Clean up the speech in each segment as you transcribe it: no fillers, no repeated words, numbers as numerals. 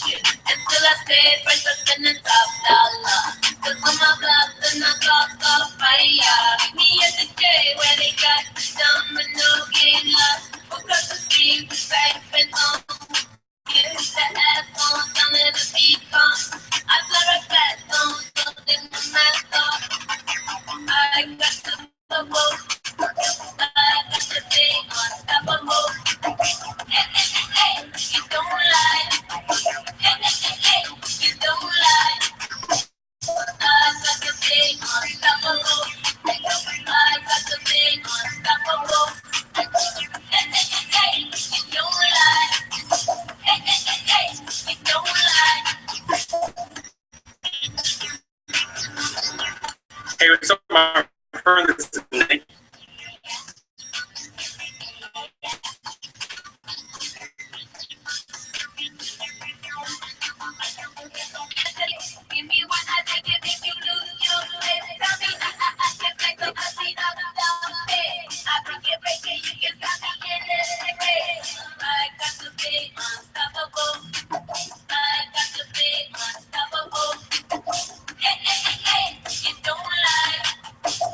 Until I stay fresh up in the top dollar. Cause on my block, then I got fire. Me at the J where they got the domino game lost. Woke up to see the siphon on. Get the ass on, down to the beat on. I fly right fast on, building the mask off. I got the bubble. I got the thing unstoppable. Hey, hey, hey, hey, you don't lie. Hey, hey, hey, hey, you don't lie. I got the thing unstoppable. I got the thing unstoppable. Hey, hey, hey, hey, you don't lie. Hey, hey, hey, hey, you don't lie. Hey, what's up, my friend? This is Nick. Give me one, I take it, make you lose your place. Tell me, I can take some pussy out of the bed. I break it, you can stop me in this race. I got to be unstoppable. I got to be unstoppable. Hey, hey, hey, hey, you don't lie.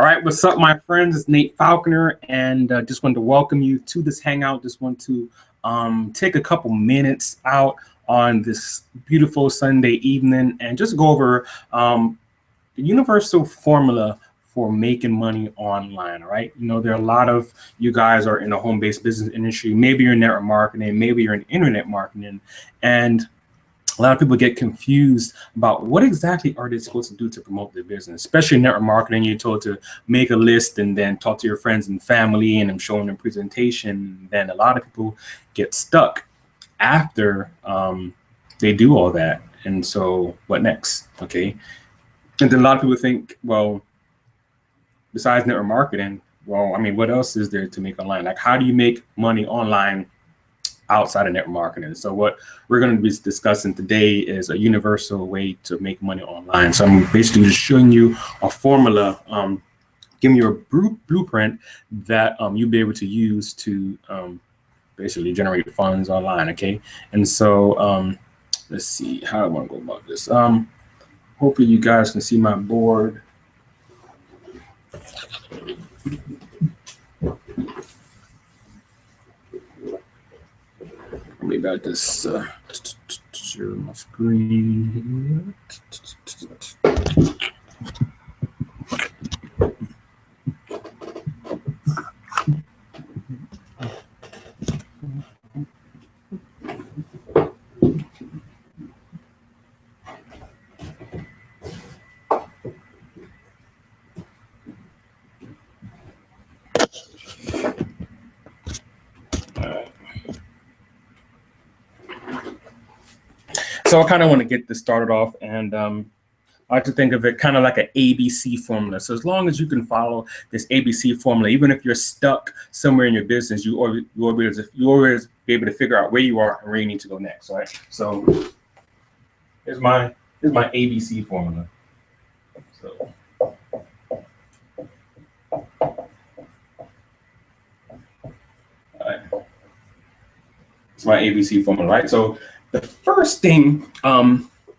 right, what's up, my friends? It's Nate Falconer, and just wanted to welcome you to this hangout. Just want to take a couple minutes out on this beautiful Sunday evening and just go over the universal formula for making money online, right? You know, there are a lot of you guys are in the home-based business industry. Maybe you're in network marketing, maybe you're in internet marketing, and a lot of people get confused about what exactly are they supposed to do to promote their business, especially in network marketing. You're told to make a list and then talk to your friends and family and I'm showing them presentation. Then a lot of people get stuck after they do all that. And so what next? Okay. And then a lot of people think, well, besides network marketing, well, I mean, what else is there to make online? Like, how do you make money online outside of network marketing? So what we're going to be discussing today is a universal way to make money online. So I'm basically just showing you a formula, giving you a blueprint that you'll be able to use to basically generate funds online. Okay. And so let's see how I want to go about this. Hopefully you guys can see my board. Maybe about this share my screen here. So I kind of want to get this started off, and I like to think of it kind of like an ABC formula. So as long as you can follow this ABC formula, even if you're stuck somewhere in your business, you always be able to figure out where you are and where you need to go next, right? So here's my ABC formula. So it's my ABC formula, right? So the first thing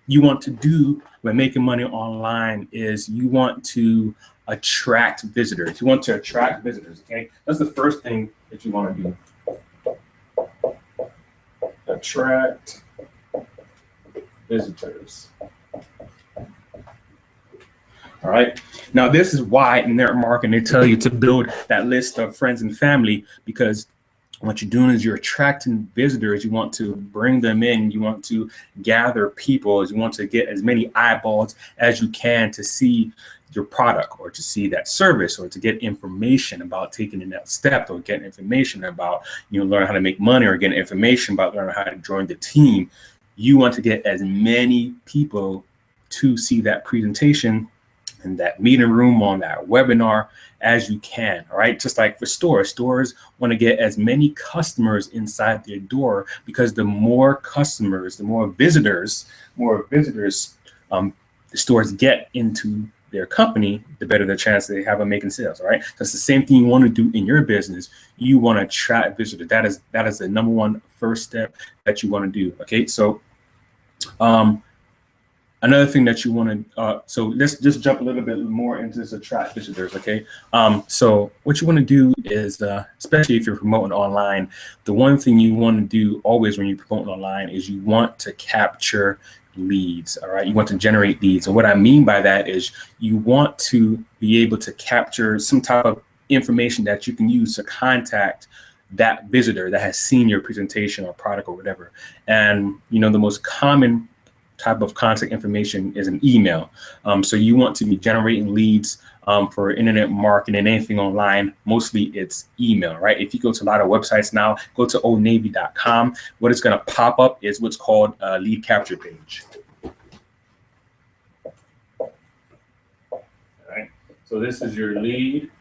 you want to do when making money online is you want to attract visitors. You want to attract visitors, okay? That's the first thing that you want to do. Attract visitors. All right. Now, this is why in network marketing they tell you to build that list of friends and family, because what you're doing is you're attracting visitors. You want to bring them in. You want to gather people. You want to get as many eyeballs as you can to see your product or to see that service or to get information about taking the next step or get information about, learn how to make money or get information about learning how to join the team. You want to get as many people to see that presentation in that meeting room, on that webinar as you can. All right. Just like for stores want to get as many customers inside their door, because the more customers, the more visitors the stores get into their company, the better the chance they have of making sales. All right. That's the same thing you want to do in your business. You want to attract visitors. That is the number one first step that you want to do. Okay. So another thing that you want to, so let's just jump a little bit more into this attract visitors, okay? So what you want to do is, especially if you're promoting online, the one thing you want to do always when you're promoting online is you want to capture leads, all right? You want to generate leads. And what I mean by that is you want to be able to capture some type of information that you can use to contact that visitor that has seen your presentation or product or whatever. And, the most common type of contact information is an email. So you want to be generating leads for internet marketing, anything online. Mostly it's email, right? If you go to a lot of websites now, go to oldnavy.com. What it's going to pop up is what's called a lead capture page. All right. So this is your lead.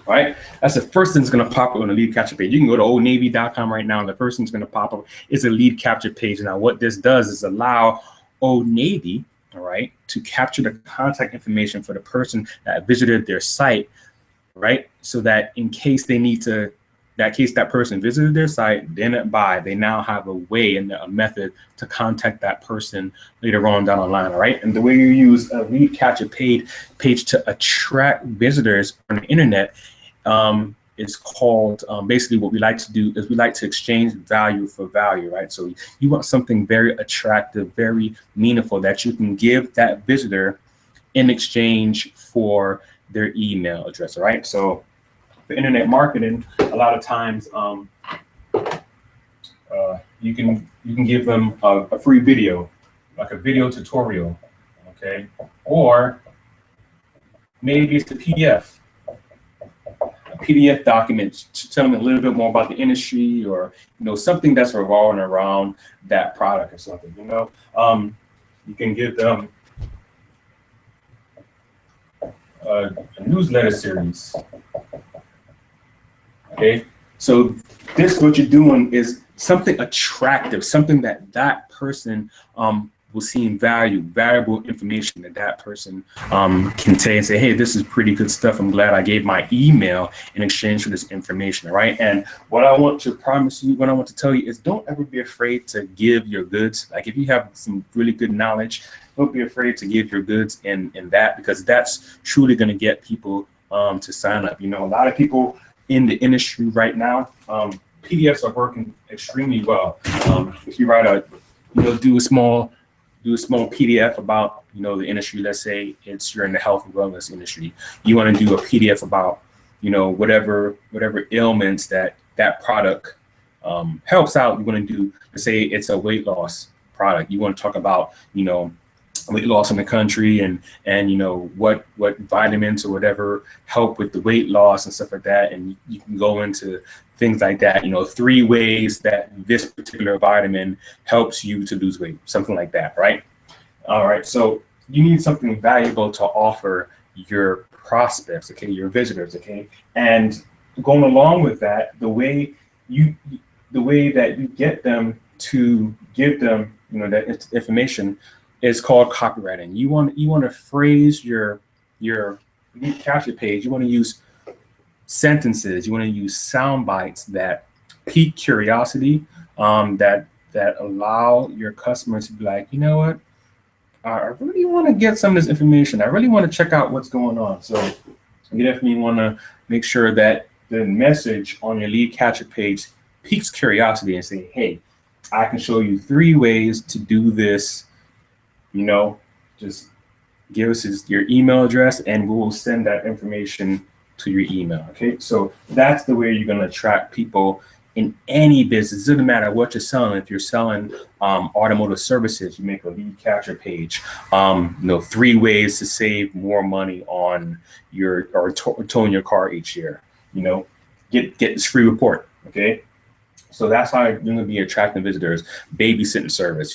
Right, that's the first thing that's going to pop up on the lead capture page. You can go to oldnavy.com right now, and the first thing that's going to pop up is a lead capture page. Now, what this does is allow Old Navy, all right, to capture the contact information for the person that visited their site, right? So that in case they need to that case, that person visited their site, didn't buy, they now have a way and a method to contact that person later on down the line, all right? And the way you use a lead capture page to attract visitors on the internet is called, basically what we like to do is we like to exchange value for value, right? So you want something very attractive, very meaningful that you can give that visitor in exchange for their email address, all right? So for internet marketing, a lot of times you can give them a free video, like a video tutorial, okay? Or maybe it's a PDF document to tell them a little bit more about the industry, or something that's revolving around that product or something. You can give them a newsletter series. Okay, so this, what you're doing is something attractive, something that person will see in valuable information that person can say and say, hey, this is pretty good stuff. I'm glad I gave my email in exchange for this information, right? And what I want to promise you, what I want to tell you is don't ever be afraid to give your goods. Like if you have some really good knowledge, don't be afraid to give your goods in that, because that's truly going to get people to sign up. A lot of people in the industry right now, PDFs are working extremely well. If you write do a small PDF about the industry. Let's say you're in the health and wellness industry. You want to do a PDF about whatever ailments that product helps out. You want to do, let's say it's a weight loss product. You want to talk about weight loss in the country and what vitamins or whatever help with the weight loss and stuff like that. And you can go into things like that, 3 ways that this particular vitamin helps you to lose weight, something like that, right? All right, so you need something valuable to offer your prospects, okay, your visitors, okay? And going along with that, the way that you get them to give them, that information is called copywriting. You want to phrase your lead capture page. You want to use sentences. You want to use sound bites that pique curiosity, that allow your customers to be like, you know what, I really want to get some of this information. I really want to check out what's going on. So you definitely want to make sure that the message on your lead capture page piques curiosity and say, hey, I can show you 3 ways to do this. Just give us your email address and we will send that information to your email. Okay, so that's the way you're going to attract people in any business. It doesn't matter what you're selling. If you're selling automotive services, you make a lead capture page. 3 ways to save more money on towing your car each year. Get this free report. Okay, so that's how you're going to be attracting visitors. Babysitting service.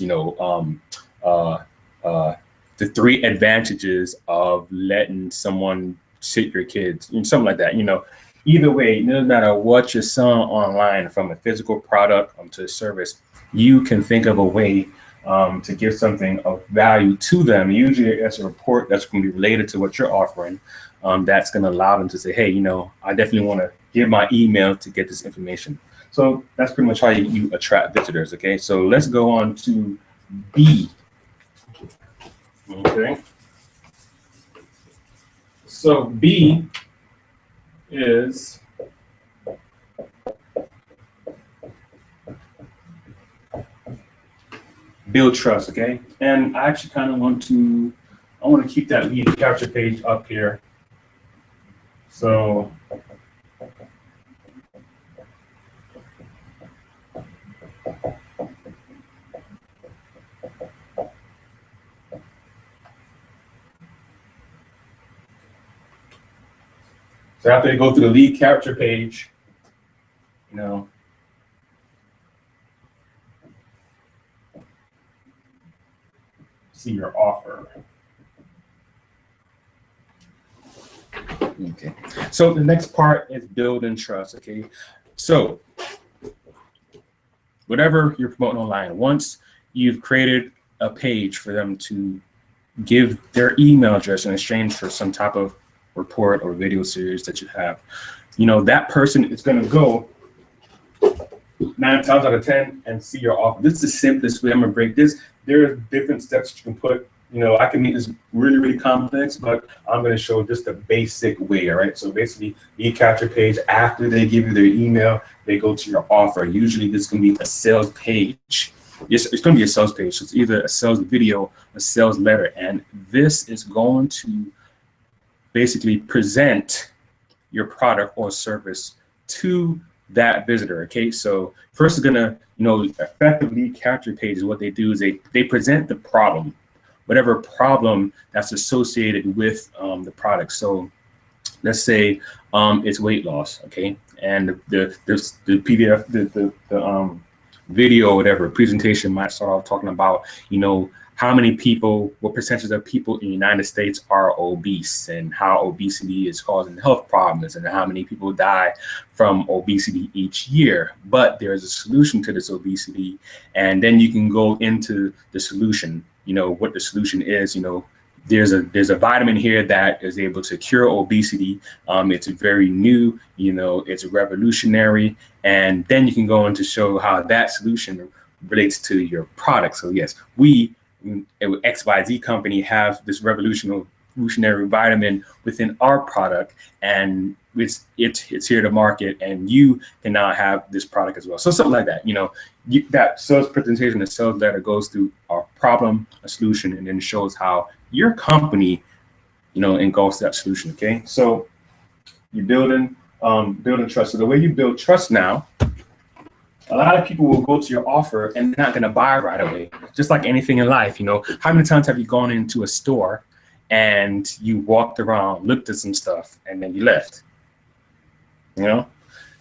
The 3 advantages of letting someone sit your kids, something like that. Either way, no matter what you're selling online, from a physical product to a service, you can think of a way to give something of value to them. Usually it's a report that's going to be related to what you're offering. That's going to allow them to say, hey, I definitely want to give my email to get this information. So that's pretty much how you attract visitors. Okay, so let's go on to B. Okay, so B is build trust. Okay, and I actually kind of want to keep that lead capture page up here. So after you go through the lead capture page, see your offer. Okay, so the next part is building trust. Okay, so whatever you're promoting online, once you've created a page for them to give their email address in exchange for some type of report or video series that you have, that person is going to go 9 times out of 10 and see your offer. This is the simplest way. I'm gonna break this. There are different steps you can put. I can make this really, really complex, but I'm gonna show just the basic way. All right. So basically, lead capture page. After they give you their email, they go to your offer. Usually, this can be a sales page. Yes, it's gonna be a sales page. So it's either a sales video, a sales letter, and this is going to basically present your product or service to that visitor. Okay, so first is gonna, effective lead capture page is what they do is they present the problem, whatever problem that's associated with the product. So let's say it's weight loss, okay, and the PDF, the video or whatever presentation might start off talking about, how many people, what percentage of people in the United States are obese, and how obesity is causing health problems, and how many people die from obesity each year. But there's a solution to this obesity, and then you can go into the solution. What the solution is. There's a vitamin here that is able to cure obesity. It's very new. It's revolutionary, and then you can go on to show how that solution relates to your product. So yes, we XYZ company have this revolutionary vitamin within our product, and it's here to market, and you can now have this product as well. So something like that. That sales presentation, the sales letter goes through our problem, a solution, and then shows how your company, engulfs that solution. Okay, so you're building trust. So the way you build trust now, a lot of people will go to your offer and they're not going to buy right away. Just like anything in life, how many times have you gone into a store and you walked around, looked at some stuff, and then you left?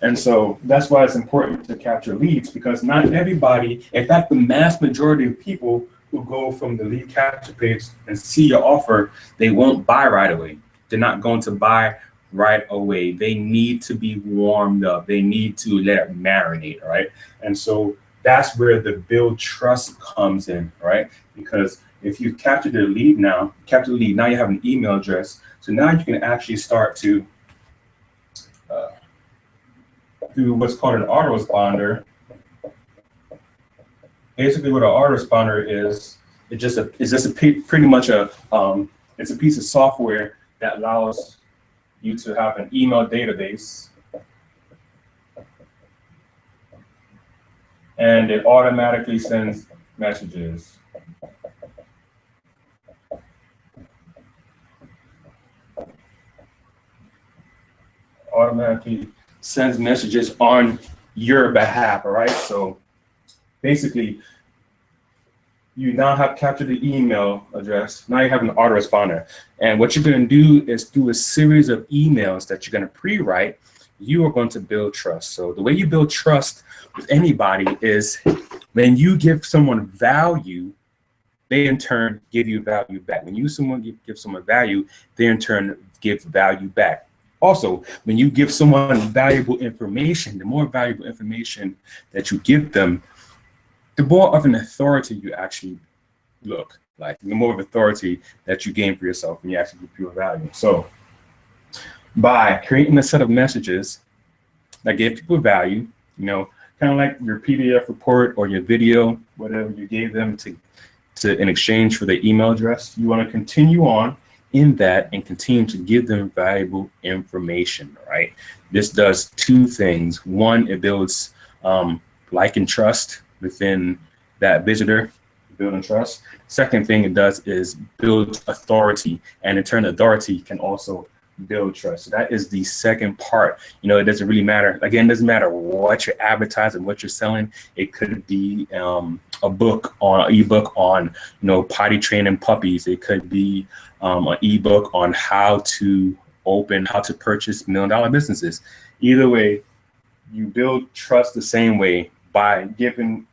And so that's why it's important to capture leads, because not everybody, in fact, the mass majority of people who go from the lead capture page and see your offer, they won't buy right away. They're not going to buy right away. They need to be warmed up. They need to let it marinate, right? And so that's where the build trust comes in, right? Because if you capture the lead now, now you have an email address. So now you can actually start to do what's called an autoresponder. Basically, what an autoresponder is, pretty much it's a piece of software that allows you to have an email database, and it automatically sends messages. Automatically sends messages on your behalf. All right. So basically, you now have captured the email address. Now you have an autoresponder. And what you're going to do is, through a series of emails that you're going to pre-write, you are going to build trust. So the way you build trust with anybody is when you give someone value, they in turn give you value back. When give someone value, they in turn give value back. Also, when you give someone valuable information, the more valuable information that you give them, the more of an authority you actually look like, the more of authority that you gain for yourself when you actually give people value. So by creating a set of messages that give people value, kind of like your PDF report or your video, whatever you gave them to in exchange for the email address, you want to continue on in that and continue to give them valuable information, right? This does two things. One, it builds like and trust within that visitor, building trust. Second thing it does is build authority, and in turn, authority can also build trust. So that is the second part. It doesn't really matter. Again, it doesn't matter what you're advertising, what you're selling. It could be an ebook on potty training puppies. It could be an ebook on how to purchase $1 million businesses. Either way, you build trust the same way, by giving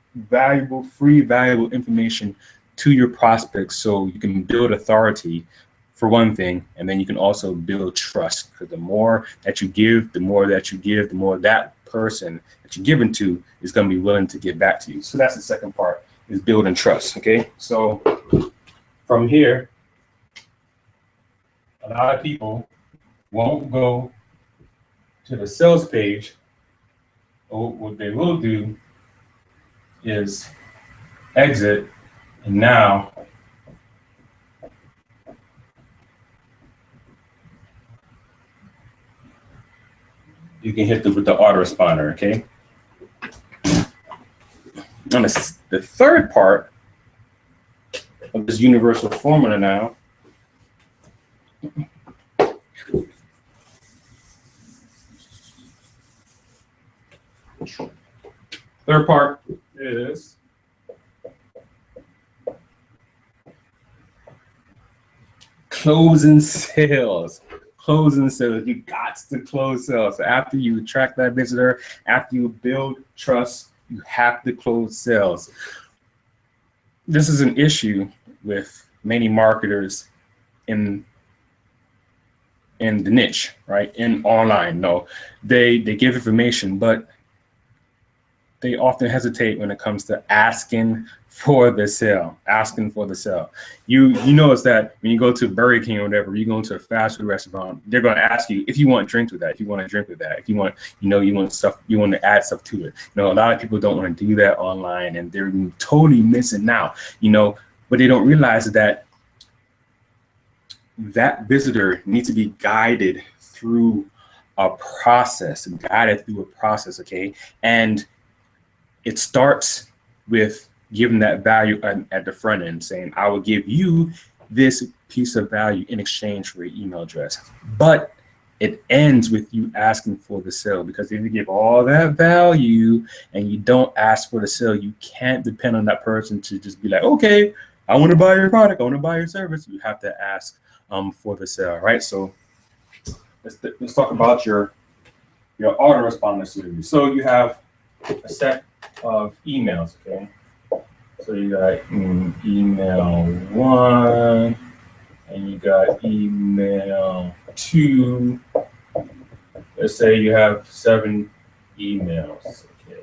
free valuable information to your prospects, so you can build authority for one thing, and then you can also build trust, because the more that you give, the more that person that you're giving to is going to be willing to give back to you. So that's the second part, is building trust. Okay, so from here, a lot of people won't go to the sales page what they will do is exit, and now you can hit with the autoresponder, okay? And the third part of this universal formula now third part is closing sales. Closing sales. You got to close sales. So after you attract that visitor, after you build trust, you have to close sales. This is an issue with many marketers in the niche, right? In online. No, they give information, but they often hesitate when it comes to asking for the sale. You notice that when you go to Burger King or whatever, you go into a fast food restaurant, they're going to ask you if you want drinks with that, if you want to drink with that, if you want, you want stuff, you want to add stuff to it. A lot of people don't want to do that online, and they're totally missing out. But they don't realize that visitor needs to be guided through a process, okay? And it starts with giving that value at the front end, saying, I will give you this piece of value in exchange for your email address. But it ends with you asking for the sale, because if you give all that value and you don't ask for the sale, you can't depend on that person to just be like, okay, I want to buy your product, I want to buy your service. You have to ask for the sale, right? So let's talk about your autoresponder series. So you have a set of emails, okay? So you got email 1, and you got email 2. Let's say you have 7 emails, okay?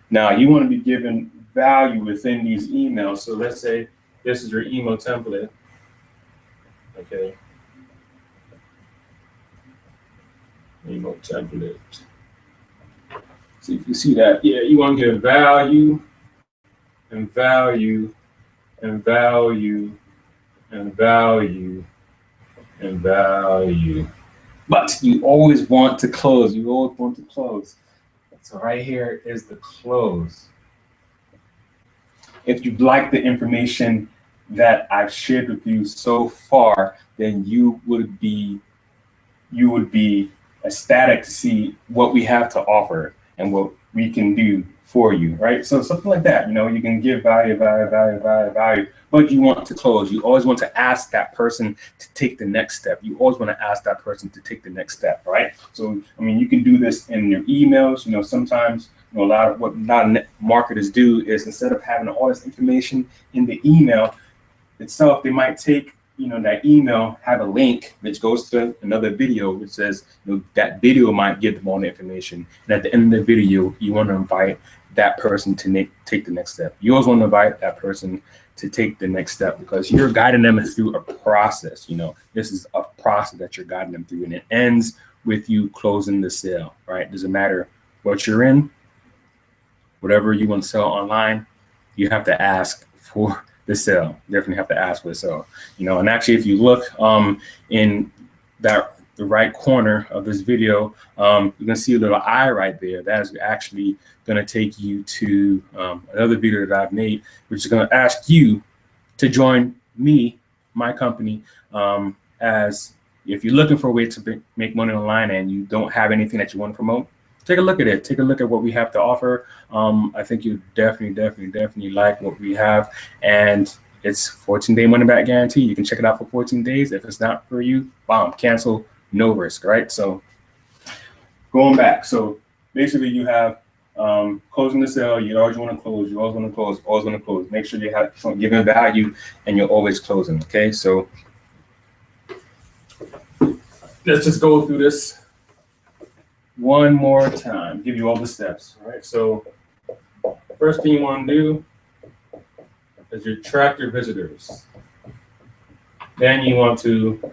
Now you want to be given value within these emails. So let's say this is your email template, okay? Email template. See if you see that. Yeah, you want to give value and value and value and value and value. But you always want to close. So right here is the close. If you like the information that I've shared with you so far, then you would be ecstatic to see what we have to offer and what we can do for you, right? So something like that, you can give value, but you want to close. You always want to ask that person to take the next step. Right? So, you can do this in your emails. Sometimes, a lot of marketers do is, instead of having all this information in the email itself, they might take that email, have a link which goes to another video, which says, that video might give them all the information. And at the end of the video, you want to invite that person to take the next step. You always want to invite that person to take the next step, because you're guiding them through a process. This is a process that you're guiding them through, and it ends with you closing the sale, right? Doesn't matter what you're in, whatever you want to sell online, you have to ask for the sale. You definitely have to ask for the sale. And actually, if you look in the right corner of this video, you're gonna see a little eye right there. That is actually gonna take you to another video that I've made, which is gonna ask you to join me, my company, as if you're looking for a way to make money online and you don't have anything that you want to promote. Take a look at it. Take a look at what we have to offer. I think you definitely like what we have. And it's 14-day money back guarantee. You can check it out for 14 days. If it's not for you, bomb, cancel, no risk, right? So going back. So basically you have closing the sale. You always want to close. Make sure you have giving value and you're always closing, okay? So let's just go through this one more time, give you all the steps. All right, so first thing you want to do is you track your visitors. Then you want to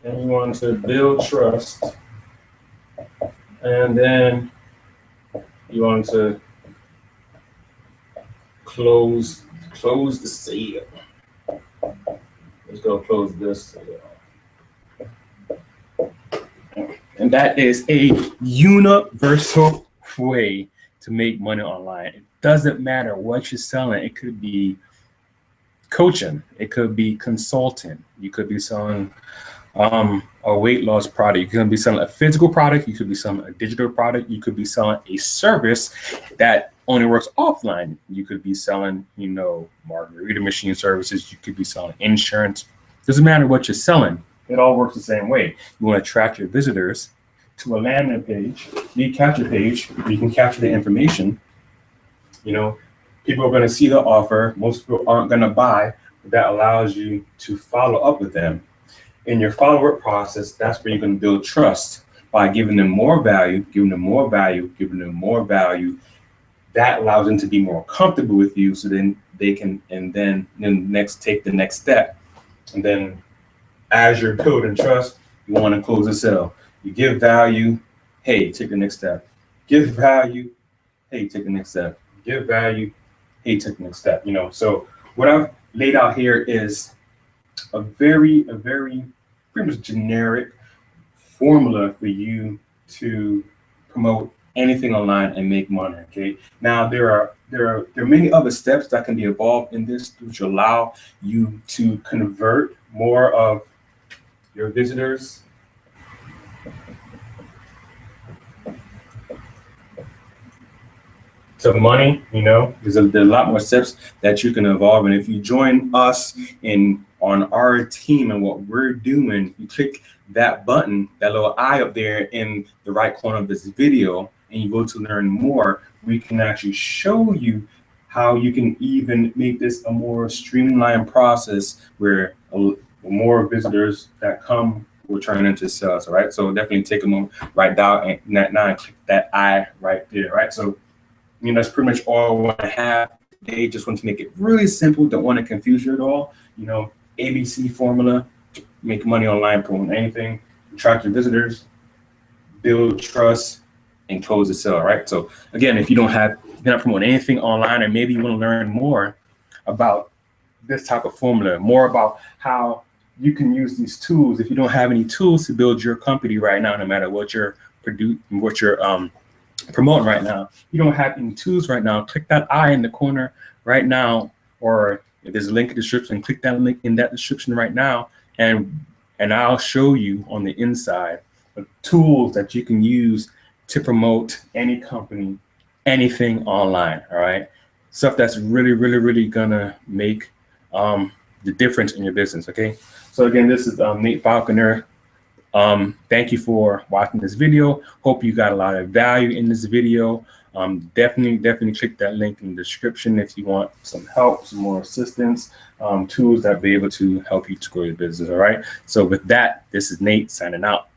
and you want to build trust, and then you want to close the sale. Let's go close this sale. And that is a universal way to make money online. It doesn't matter what you're selling. It could be coaching, it could be consulting, you could be selling a weight loss product, you could be selling a physical product, you could be selling a digital product, you could be selling a service that only works offline, you could be selling, you know, margarita machine services, you could be selling insurance. Doesn't matter what you're selling, it all works the same way. You want to attract your visitors to a landing page, lead capture page, where you can capture the information. You know, people are going to see the offer. Most people aren't going to buy, but that allows you to follow up with them. In your follow-up process, that's where you're going to build trust by giving them more value, giving them more value, giving them more value. That allows them to be more comfortable with you, so then they can, and then next take the next step. And then as you're building trust, you want to close the sale. You give value, hey, take the next step. Give value, hey, take the next step. Give value, hey, take the next step. You know, so what I've laid out here is a very pretty much generic formula for you to promote anything online and make money. Okay. Now there are many other steps that can be involved in this, which allow you to convert more of your visitors to money. You know, there's a lot more steps that you can evolve. And if you join us on our team and what we're doing, you click that button, that little eye up there in the right corner of this video, and you go to learn more, we can actually show you how you can even make this a more streamlined process where more visitors that come will turn into sales. All right. So definitely take a moment, write down and now and click that eye right there. Right. So, you know, that's pretty much all I want to have today. Just want to make it really simple. Don't want to confuse you at all. You know, ABC formula, make money online, promote anything, attract your visitors, build trust, and close the sale. Right. So again, if you're not promoting anything online, or maybe you want to learn more about this type of formula, more about how you can use these tools. If you don't have any tools to build your company right now, no matter what you're promoting right now, you don't have any tools right now, click that eye in the corner right now, or if there's a link in the description, click that link in that description right now, and I'll show you on the inside the tools that you can use to promote any company, anything online. All right, stuff that's really gonna make the difference in your business. Okay, so again, this is Nate Falconer. Thank you for watching this video. Hope you got a lot of value in this video. Definitely click that link in the description if you want some help, some more assistance, tools that be able to help you to grow your business. All right. So with that, this is Nate signing out.